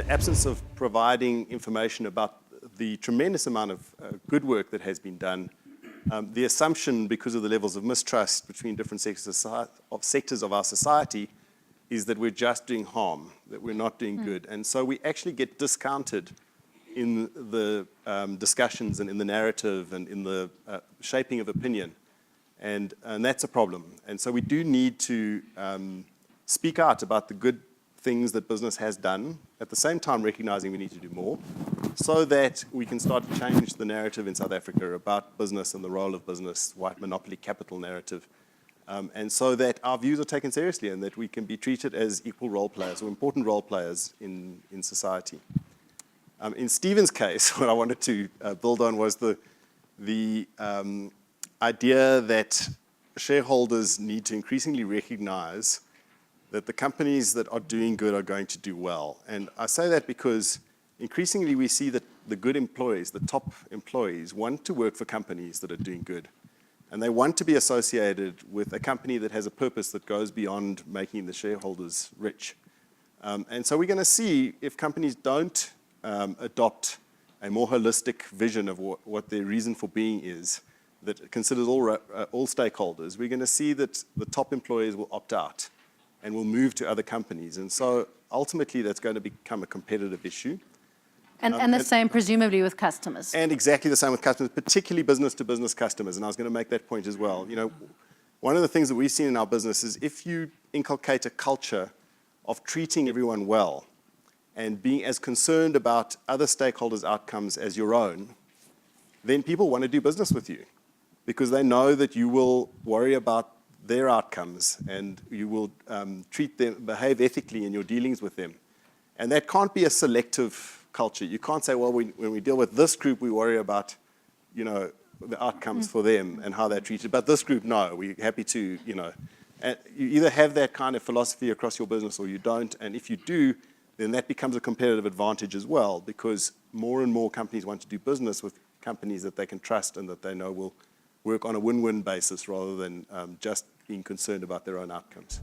the absence of providing information about the tremendous amount of good work that has been done, the assumption, because of the levels of mistrust between different sectors of our society, is that we're just doing harm, that we're not doing good. And so we actually get discounted in the discussions and in the narrative and in the shaping of opinion. And that's a problem. And so we do need to speak out about the good things that business has done, at the same time recognizing we need to do more, so that we can start to change the narrative in South Africa about business and the role of business, white monopoly capital narrative, and so that our views are taken seriously and that we can be treated as equal role players or important role players in society. In Stephen's case, what I wanted to build on was the idea that shareholders need to increasingly recognize that the companies that are doing good are going to do well. And I say that because increasingly we see that the good employees, the top employees, want to work for companies that are doing good. And they want to be associated with a company that has a purpose that goes beyond making the shareholders rich. And so we're going to see if companies don't adopt a more holistic vision of what their reason for being is, that considers all stakeholders, we're going to see that the top employees will opt out and will move to other companies. And so ultimately that's going to become a competitive issue. And the same presumably with customers. And exactly the same with customers, particularly business-to-business customers. And I was going to make that point as well. You know, one of the things that we've seen in our business is if you inculcate a culture of treating everyone well and being as concerned about other stakeholders' outcomes as your own, then people want to do business with you because they know that you will worry about their outcomes and you will treat them, behave ethically in your dealings with them. And that can't be a selective culture. You can't say, well, when we deal with this group, we worry about, you know, the outcomes for them and how they're treated. But this group, no, we're happy to, you know. And you either have that kind of philosophy across your business or you don't. And if you do, then that becomes a competitive advantage as well, because more and more companies want to do business with companies that they can trust and that they know will work on a win-win basis rather than just being concerned about their own outcomes.